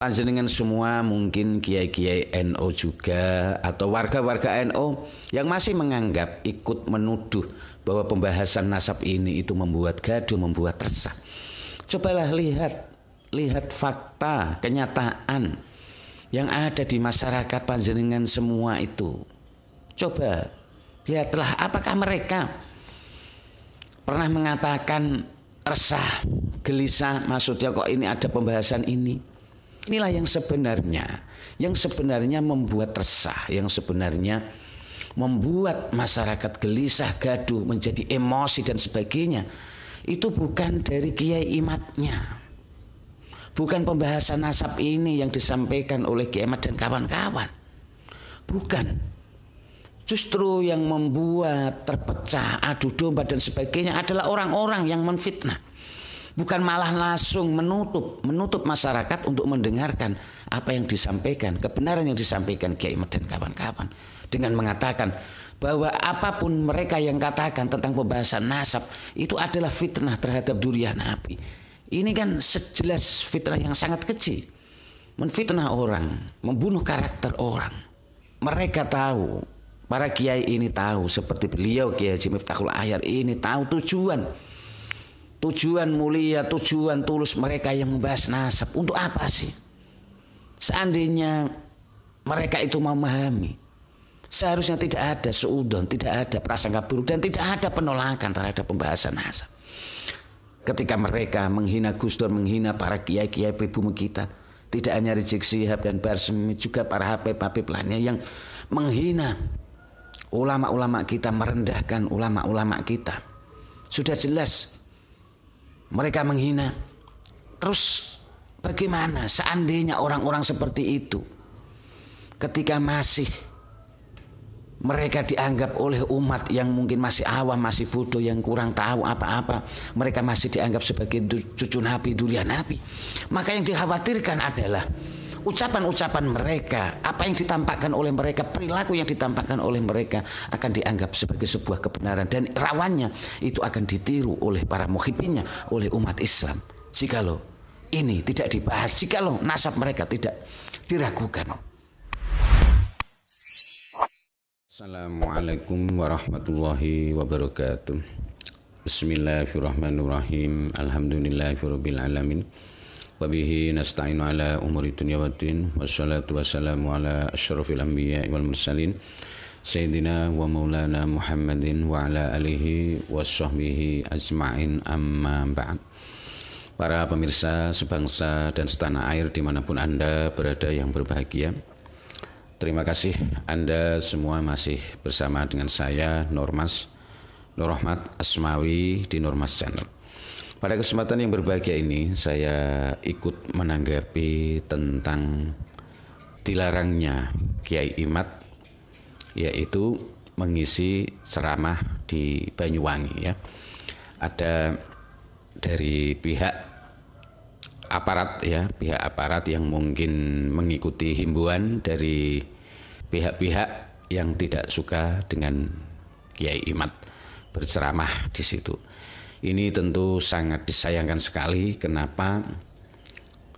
Panjenengan semua mungkin kiai-kiai NU juga atau warga-warga NU yang masih menganggap ikut menuduh bahwa pembahasan nasab ini itu membuat gaduh, membuat resah. Cobalah lihat fakta, kenyataan yang ada di masyarakat panjenengan semua itu. Coba lihatlah apakah mereka pernah mengatakan resah, gelisah, maksudnya kok ini ada pembahasan ini. Inilah yang sebenarnya membuat resah, yang sebenarnya membuat masyarakat gelisah, gaduh, menjadi emosi dan sebagainya. Itu bukan dari Kiai Imatnya, bukan pembahasan nasab ini yang disampaikan oleh Kiai Imat dan kawan-kawan, bukan. Justru yang membuat terpecah, adu domba dan sebagainya adalah orang-orang yang menfitnah. Bukan malah langsung menutup masyarakat untuk mendengarkan apa yang disampaikan, kebenaran yang disampaikan Kiai Imat dan kawan-kawan, dengan mengatakan bahwa apapun mereka yang katakan tentang pembahasan nasab itu adalah fitnah terhadap dzurriyyah Nabi. Ini kan sejelas fitnah yang sangat kecil, menfitnah orang, membunuh karakter orang. Mereka tahu, para kiai ini tahu, seperti beliau Kiai Haji Miftahul Ahyar ini tahu tujuan mulia, tujuan tulus mereka yang membahas nasab. Untuk apa sih? Seandainya mereka itu memahami, seharusnya tidak ada suudzon, tidak ada prasangka buruk, dan tidak ada penolakan terhadap pembahasan nasab. Ketika mereka menghina Gus Dur, menghina para kiai-kiai pribumi kita, tidak hanya Rizik Syihab dan Barsemi, juga para habib-habib lainnya yang menghina ulama-ulama kita, merendahkan ulama-ulama kita. Sudah jelas mereka menghina. Terus bagaimana seandainya orang-orang seperti itu, ketika masih mereka dianggap oleh umat yang mungkin masih awam, masih bodoh, yang kurang tahu apa-apa, mereka masih dianggap sebagai cucu Nabi, dzurriyyah Nabi. Maka yang dikhawatirkan adalah ucapan-ucapan mereka, apa yang ditampakkan oleh mereka, perilaku yang ditampakkan oleh mereka akan dianggap sebagai sebuah kebenaran, dan rawannya itu akan ditiru oleh para muhibbinnya, oleh umat Islam. Jikalau ini tidak dibahas, jikalau nasab mereka tidak diragukan. Assalamualaikum warahmatullahi wabarakatuh. Bismillahirrahmanirrahim. Alhamdulillahirabbil alamin. Wabihi nasta'inu ala umuri dunya waddin, wassalatu wassalamu ala asyrafil anbiya wal mursalin sayyidina wa maulana Muhammadin wa ala alihi wassahbihi ajma'in, amma ba'd. Para pemirsa sebangsa dan setanah air dimanapun Anda berada yang berbahagia, terima kasih Anda semua masih bersama dengan saya Nur Rahmat Asmawi di Nurmas Channel. Pada kesempatan yang berbahagia ini, saya ikut menanggapi tentang dilarangnya Kiai Imat, yaitu mengisi ceramah di Banyuwangi. Ya, ada dari pihak aparat, ya, pihak aparat yang mungkin mengikuti himbauan dari pihak-pihak yang tidak suka dengan Kiai Imat berceramah di situ. Ini tentu sangat disayangkan sekali. Kenapa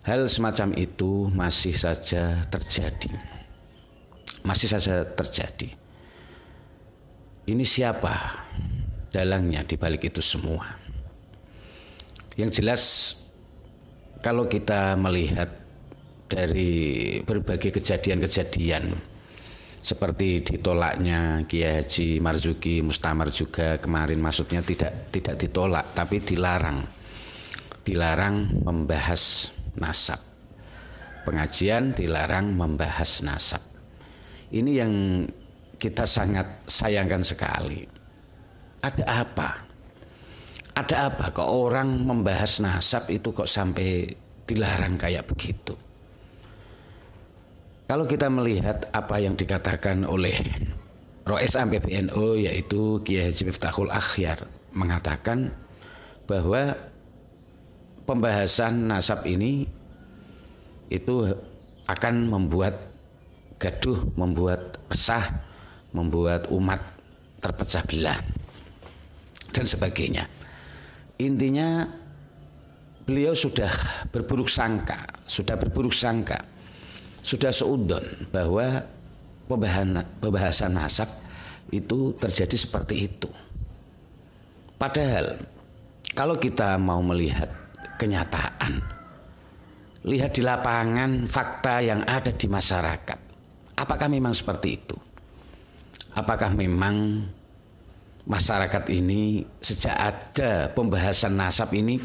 hal semacam itu masih saja terjadi? Masih saja terjadi. Ini siapa dalangnya di balik itu semua? Yang jelas, kalau kita melihat dari berbagai kejadian-kejadian, seperti ditolaknya Kiai Haji Marzuki Mustamar juga kemarin, maksudnya tidak ditolak tapi dilarang membahas nasab. Pengajian dilarang membahas nasab. Ini yang kita sangat sayangkan sekali. Ada apa? Ada apa kok orang membahas nasab itu kok sampai dilarang kayak begitu? Kalau kita melihat apa yang dikatakan oleh Rois Am PBNU, yaitu Kiai Haji Miftahul Ahyar, mengatakan bahwa pembahasan nasab ini itu akan membuat gaduh, membuat resah, membuat umat terpecah belah dan sebagainya. Intinya beliau sudah berburuk sangka, sudah seudon bahwa pembahasan nasab itu terjadi seperti itu. Padahal kalau kita mau melihat kenyataan, lihat di lapangan fakta yang ada di masyarakat, apakah memang seperti itu? Apakah memang masyarakat ini sejak ada pembahasan nasab ini,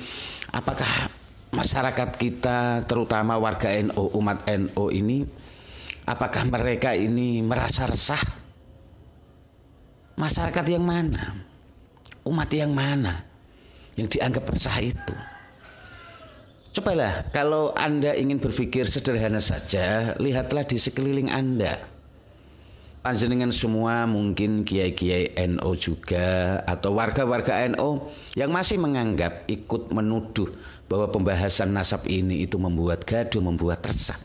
apakah masyarakat kita terutama warga NU, umat NU ini, apakah mereka ini merasa resah? Masyarakat yang mana? Umat yang mana yang dianggap resah itu? Cobalah kalau Anda ingin berpikir sederhana saja, lihatlah di sekeliling Anda. Panjenengan semua mungkin kiai-kiai NU juga atau warga-warga NU yang masih menganggap ikut menuduh bahwa pembahasan nasab ini itu membuat gaduh, membuat resah.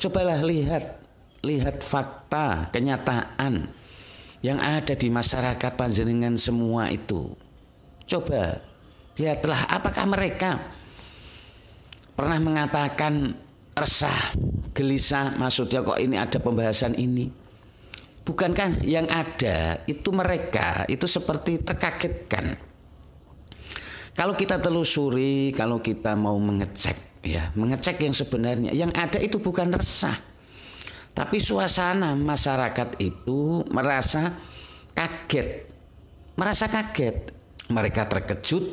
Cobalah lihat fakta, kenyataan yang ada di masyarakat panjenengan semua itu. Coba lihatlah apakah mereka pernah mengatakan resah, gelisah, maksudnya kok ini ada pembahasan ini. Bukankah yang ada itu mereka itu seperti terkagetkan. Kalau kita telusuri, kalau kita mau mengecek yang sebenarnya, yang ada itu bukan resah. Tapi suasana masyarakat itu merasa kaget. Mereka terkejut.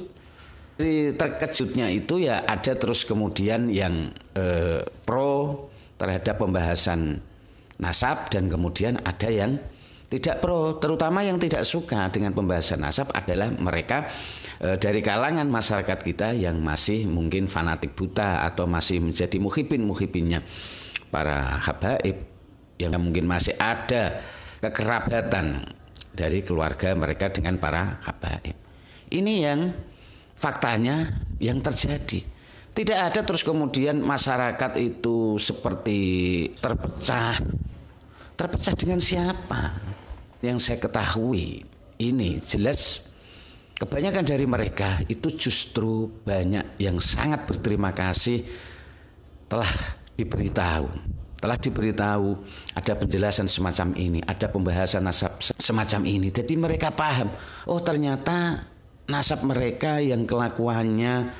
Dari terkejutnya itu ya ada terus kemudian yang pro terhadap pembahasan nasab dan kemudian ada yang tidak pro, terutama yang tidak suka dengan pembahasan nasab adalah mereka dari kalangan masyarakat kita yang masih mungkin fanatik buta atau masih menjadi muhibinnya para habaib, yang mungkin masih ada kekerabatan dari keluarga mereka dengan para habaib. Ini yang faktanya yang terjadi. Tidak ada terus kemudian masyarakat itu seperti terpecah. Terpecah dengan siapa? Yang saya ketahui ini jelas kebanyakan dari mereka itu justru banyak yang sangat berterima kasih telah diberitahu ada penjelasan semacam ini, ada pembahasan nasab semacam ini. Jadi mereka paham, oh ternyata nasab mereka yang kelakuannya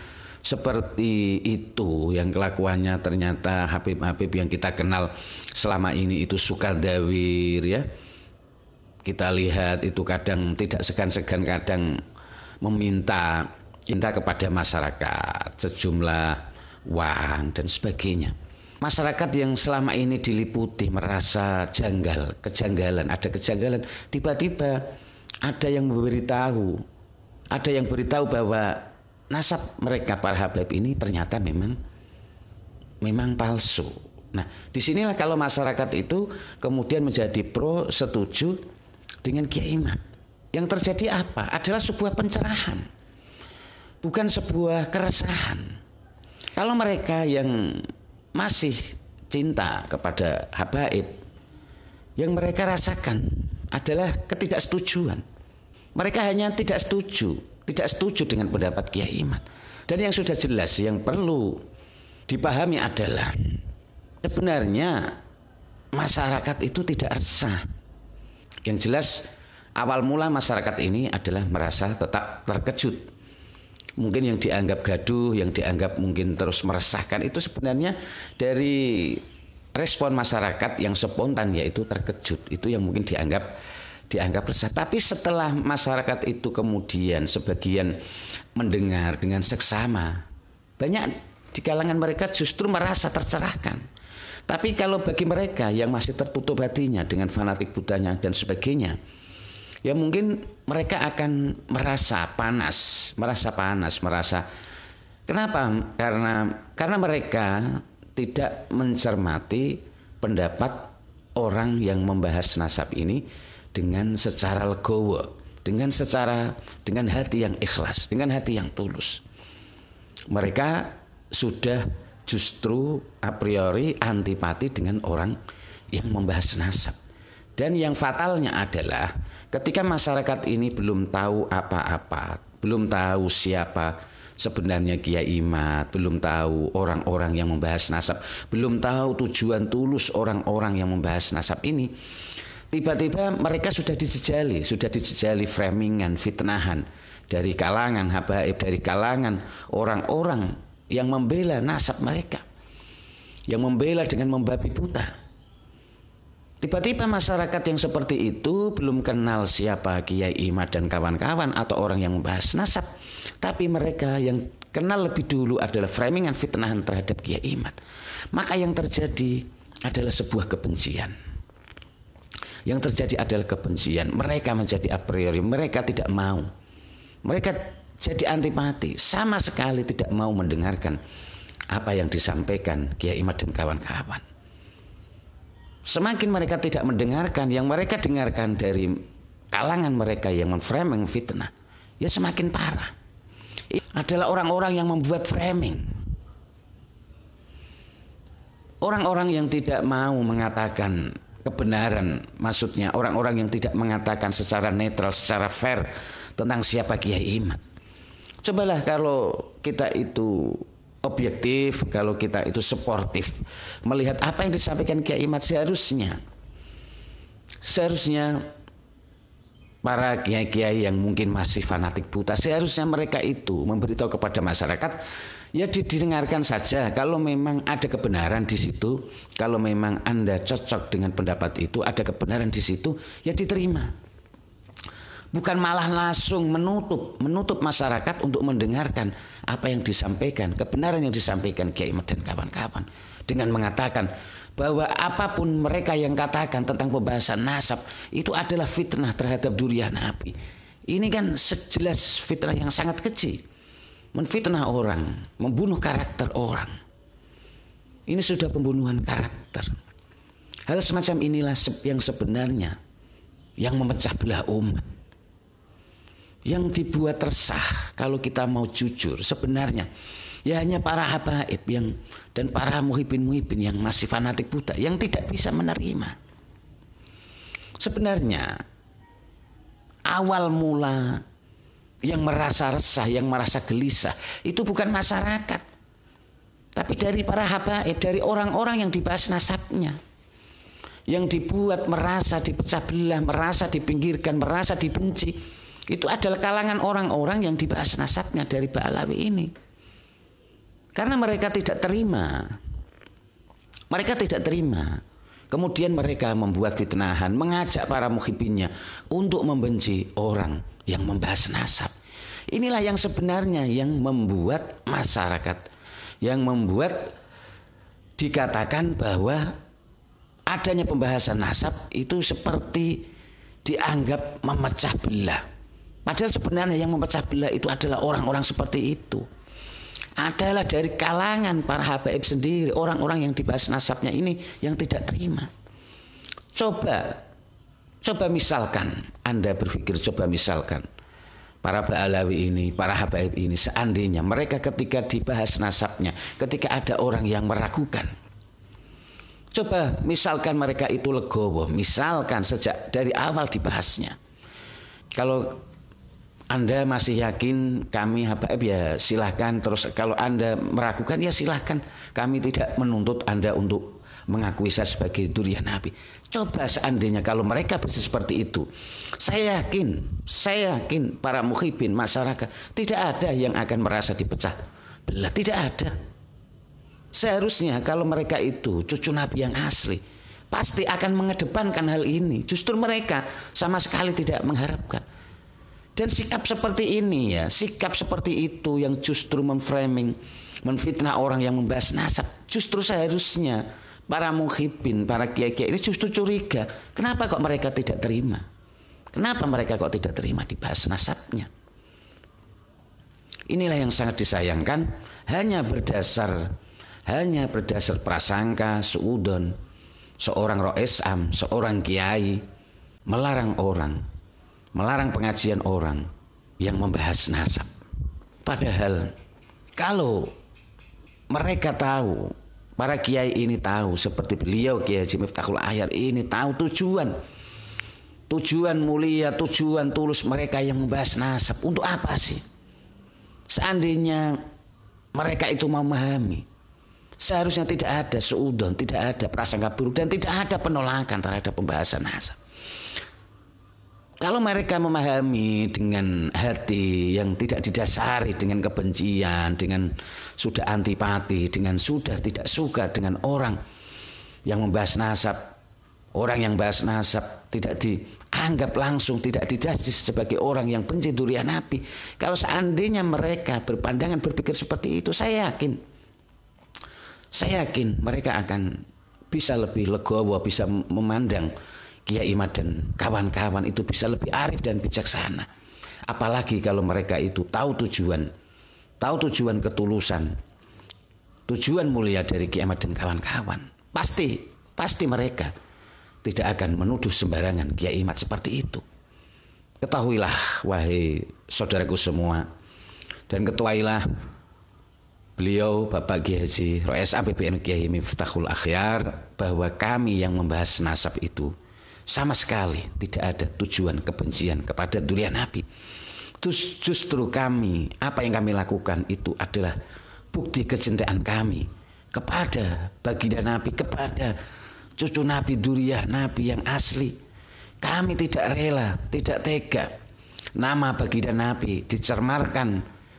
seperti itu, yang kelakuannya ternyata Habib-Habib yang kita kenal selama ini itu sukadawir ya. Kita lihat itu kadang tidak segan-segan kadang meminta kepada masyarakat sejumlah uang dan sebagainya. Masyarakat yang selama ini diliputi merasa kejanggalan, ada kejanggalan, tiba-tiba ada yang beritahu bahwa nasab mereka para habaib ini ternyata memang palsu. Nah, disinilah kalau masyarakat itu kemudian menjadi pro, setuju dengan Kiai Imad. Yang terjadi apa? Adalah sebuah pencerahan, bukan sebuah keresahan. Kalau mereka yang masih cinta kepada habaib, yang mereka rasakan adalah ketidaksetujuan. Mereka hanya tidak setuju dengan pendapat Kiai Imad. Dan yang sudah jelas yang perlu dipahami adalah sebenarnya masyarakat itu tidak resah. Yang jelas awal mula masyarakat ini adalah merasa tetap terkejut. Mungkin yang dianggap gaduh, yang dianggap mungkin terus meresahkan itu sebenarnya dari respon masyarakat yang spontan yaitu terkejut. Itu yang mungkin dianggap resah. Tapi setelah masyarakat itu kemudian sebagian mendengar dengan seksama, banyak di kalangan mereka justru merasa tercerahkan. Tapi kalau bagi mereka yang masih tertutup hatinya dengan fanatik budanya dan sebagainya, ya mungkin mereka akan merasa panas. Kenapa? Karena mereka tidak mencermati pendapat orang yang membahas nasab ini dengan secara legowo, dengan hati yang ikhlas, dengan hati yang tulus. Mereka sudah justru a priori antipati dengan orang yang membahas nasab. Dan yang fatalnya adalah ketika masyarakat ini belum tahu apa-apa, belum tahu siapa sebenarnya Kiai Imad, belum tahu orang-orang yang membahas nasab, belum tahu tujuan tulus orang-orang yang membahas nasab ini. Tiba-tiba mereka sudah dijejali framingan, fitnahan dari kalangan habaib, dari kalangan orang-orang yang membela nasab mereka, yang membela dengan membabi buta. Tiba-tiba masyarakat yang seperti itu belum kenal siapa Kiai Imad dan kawan-kawan atau orang yang membahas nasab, tapi mereka yang kenal lebih dulu adalah framingan fitnahan terhadap Kiai Imad. Maka yang terjadi adalah sebuah kebencian. Yang terjadi adalah kebencian. Mereka menjadi a priori, mereka tidak mau. Mereka jadi antipati, sama sekali tidak mau mendengarkan apa yang disampaikan Kiai Imad dan kawan-kawan. Semakin mereka tidak mendengarkan, yang mereka dengarkan dari kalangan mereka yang memframing fitnah, ya semakin parah. Adalah orang-orang yang membuat framing. Orang-orang yang tidak mau mengatakan kebenaran, maksudnya orang-orang yang tidak mengatakan secara netral, secara fair tentang siapa Kiai Imad. Cobalah kalau kita itu objektif, kalau kita itu sportif, melihat apa yang disampaikan Kiai Imad, seharusnya para kiai-kiai yang mungkin masih fanatik buta, seharusnya mereka itu memberitahu kepada masyarakat, ya didengarkan saja. Kalau memang ada kebenaran di situ, kalau memang Anda cocok dengan pendapat itu, ada kebenaran di situ, ya diterima. Bukan malah langsung menutup masyarakat untuk mendengarkan apa yang disampaikan, kebenaran yang disampaikan Kiai Imad dan kawan-kawan, dengan mengatakan bahwa apapun mereka yang katakan tentang pembahasan nasab itu adalah fitnah terhadap dzurriyyah Nabi. Ini kan sejelas fitnah yang sangat keji, menfitnah orang, membunuh karakter orang. Ini sudah pembunuhan karakter. Hal semacam inilah yang sebenarnya yang memecah belah umat, yang dibuat resah. Kalau kita mau jujur, sebenarnya ya hanya para habaib dan para muhibin yang masih fanatik buta, yang tidak bisa menerima. Sebenarnya awal mula yang merasa resah, yang merasa gelisah, itu bukan masyarakat, tapi dari para habaib, dari orang-orang yang dibahas nasabnya, yang dibuat merasa dipecah belah, merasa dipinggirkan, merasa dibenci. Itu adalah kalangan orang-orang yang dibahas nasabnya dari Ba'alawi ini. Karena mereka tidak terima. Mereka tidak terima. Kemudian mereka membuat fitnahan, mengajak para muhibinnya untuk membenci orang yang membahas nasab. Inilah yang sebenarnya yang membuat masyarakat, yang membuat dikatakan bahwa adanya pembahasan nasab itu seperti dianggap memecah belah. Padahal sebenarnya yang memecah belah itu adalah orang-orang seperti itu. Adalah dari kalangan para habaib sendiri, orang-orang yang dibahas nasabnya ini yang tidak terima. Coba misalkan, Anda berpikir, coba misalkan para Ba'alawi ini, para habaib ini, seandainya mereka ketika dibahas nasabnya, ketika ada orang yang meragukan, coba misalkan mereka itu legowo, misalkan sejak dari awal dibahasnya. Kalau Anda masih yakin kami habaib, ya silahkan. Terus kalau Anda meragukan, ya silahkan. Kami tidak menuntut Anda untuk mengakui saya sebagai dzurriyyah Nabi. Coba seandainya kalau mereka bisa seperti itu, saya yakin para muhibin masyarakat tidak ada yang akan merasa dipecah belah, tidak ada. Seharusnya kalau mereka itu cucu Nabi yang asli, pasti akan mengedepankan hal ini. Justru mereka sama sekali tidak mengharapkan. Dan sikap seperti ini, ya, sikap seperti itu yang justru memframing, menfitnah orang yang membahas nasab, justru seharusnya para muhibin, para kiai-kiai ini justru curiga. Kenapa kok mereka tidak terima? Kenapa mereka kok tidak terima dibahas nasabnya? Inilah yang sangat disayangkan, hanya berdasar prasangka, suudon, seorang rois am, seorang kiai melarang pengajian orang yang membahas nasab. Padahal kalau mereka tahu, para kiai ini tahu, seperti beliau Kiai Haji Miftahul Ahyar ini tahu tujuan mulia, tujuan tulus mereka yang membahas nasab. Untuk apa sih? Seandainya mereka itu memahami, seharusnya tidak ada suudzon, tidak ada prasangka buruk, dan tidak ada penolakan terhadap pembahasan nasab. Kalau mereka memahami dengan hati yang tidak didasari dengan kebencian, dengan sudah antipati, dengan sudah tidak suka dengan orang yang membahas nasab, orang yang bahas nasab tidak dianggap langsung, tidak didasar sebagai orang yang benci durian Nabi. Kalau seandainya mereka berpandangan berpikir seperti itu, saya yakin mereka akan bisa lebih legowo, bisa memandang Kiai Imad dan kawan-kawan itu bisa lebih arif dan bijaksana. Apalagi kalau mereka itu tahu tujuan ketulusan, tujuan mulia dari Kiai Imad dan kawan-kawan. Pasti mereka tidak akan menuduh sembarangan Kiai Imad seperti itu. Ketahuilah wahai saudaraku semua, dan ketuailah beliau Bapak Kiai Haji Rois APBN Kiai Miftahul Akhyar, bahwa kami yang membahas nasab itu sama sekali tidak ada tujuan kebencian kepada durian Nabi. Justru kami, apa yang kami lakukan itu adalah bukti kecintaan kami kepada baginda Nabi, kepada cucu Nabi, durian Nabi yang asli. Kami tidak rela, tidak tega nama baginda Nabi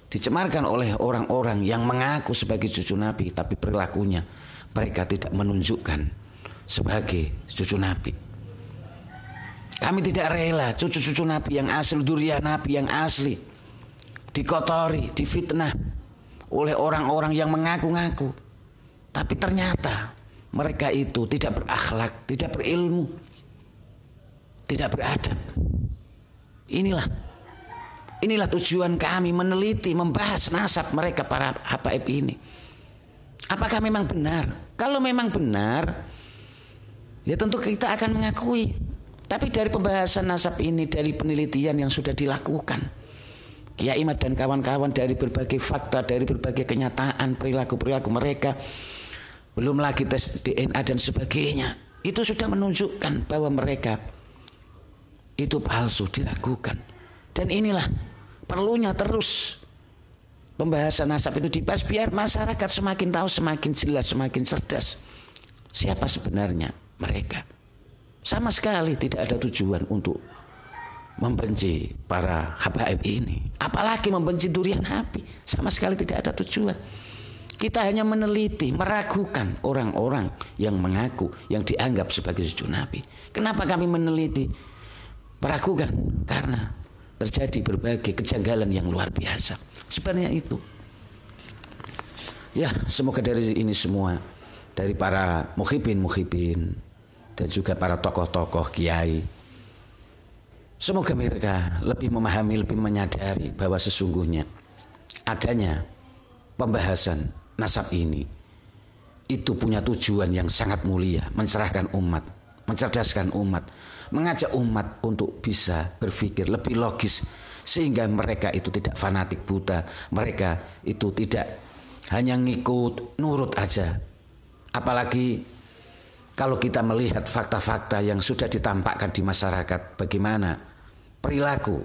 dicemarkan oleh orang-orang yang mengaku sebagai cucu Nabi, tapi perilakunya mereka tidak menunjukkan sebagai cucu Nabi. Kami tidak rela cucu-cucu Nabi yang asli, durian Nabi yang asli dikotori, difitnah oleh orang-orang yang mengaku-ngaku, tapi ternyata mereka itu tidak berakhlak, tidak berilmu, tidak beradab. Inilah tujuan kami meneliti, membahas nasab mereka para habaib ini. Apakah memang benar? Kalau memang benar, ya tentu kita akan mengakui. Tapi dari pembahasan nasab ini, dari penelitian yang sudah dilakukan Kiai Imad dan kawan-kawan, dari berbagai fakta, dari berbagai kenyataan perilaku mereka, belum lagi tes DNA dan sebagainya, itu sudah menunjukkan bahwa mereka itu palsu, diragukan. Dan inilah perlunya terus pembahasan nasab itu dibahas, biar masyarakat semakin tahu, semakin jelas, semakin cerdas siapa sebenarnya mereka. Sama sekali tidak ada tujuan untuk membenci para habaib ini, apalagi membenci durian Nabi. Sama sekali tidak ada tujuan. Kita hanya meneliti, meragukan orang-orang yang mengaku, yang dianggap sebagai cucu Nabi. Kenapa kami meneliti, meragukan? Karena terjadi berbagai kejanggalan yang luar biasa. Sebenarnya itu. Ya, semoga dari ini semua, dari para muhibin dan juga para tokoh-tokoh kiai, semoga mereka lebih memahami, lebih menyadari bahwa sesungguhnya adanya pembahasan nasab ini itu punya tujuan yang sangat mulia, mencerahkan umat, mencerdaskan umat, mengajak umat untuk bisa berpikir lebih logis, sehingga mereka itu tidak fanatik buta, mereka itu tidak hanya ngikut nurut aja. Apalagi kalau kita melihat fakta-fakta yang sudah ditampakkan di masyarakat, bagaimana perilaku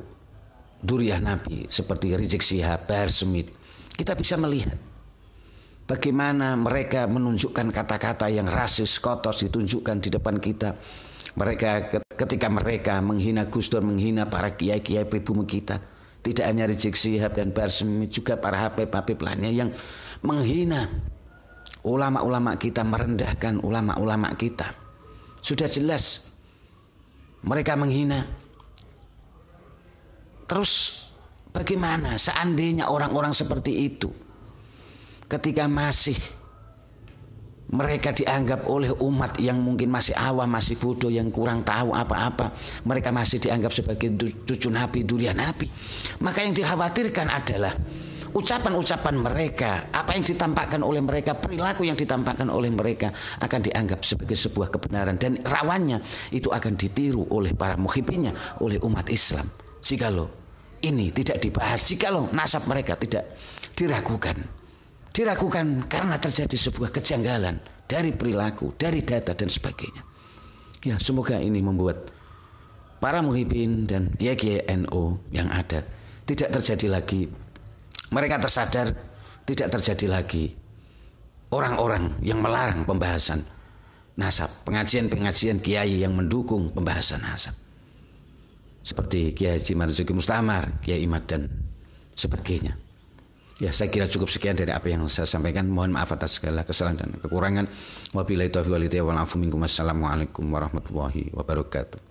durian Nabi seperti Rizik Syihab, Bahar Smith, kita bisa melihat bagaimana mereka menunjukkan kata-kata yang rasis, kotor ditunjukkan di depan kita. Mereka ketika mereka menghina Gus Dur, menghina para kiai-kiai pribumi kita, tidak hanya Rizik Syihab dan Bahar Smith, juga para habib-habib lainnya yang menghina ulama-ulama kita, merendahkan ulama-ulama kita. Sudah jelas mereka menghina. Terus bagaimana seandainya orang-orang seperti itu, ketika masih mereka dianggap oleh umat yang mungkin masih awam, masih bodoh, yang kurang tahu apa-apa, mereka masih dianggap sebagai cucu Nabi, durian Nabi. Maka yang dikhawatirkan adalah ucapan-ucapan mereka, apa yang ditampakkan oleh mereka, perilaku yang ditampakkan oleh mereka akan dianggap sebagai sebuah kebenaran, dan rawannya itu akan ditiru oleh para muhibinnya, oleh umat Islam. Jikalau ini tidak dibahas, jikalau nasab mereka tidak diragukan karena terjadi sebuah kejanggalan dari perilaku, dari data dan sebagainya. Ya, semoga ini membuat para muhibin dan kiai-kiai NU yang ada tidak terjadi lagi mereka tersadar tidak terjadi lagi orang-orang yang melarang pembahasan nasab, pengajian-pengajian kiai yang mendukung pembahasan nasab. Seperti Kiai Haji Marzuki Mustamar, Kiai Imad dan sebagainya. Ya, saya kira cukup sekian dari apa yang saya sampaikan. Mohon maaf atas segala kesalahan dan kekurangan. Wabillahi taufiq wal hidayah wal afu minkum. Wassalamualaikum warahmatullahi wabarakatuh.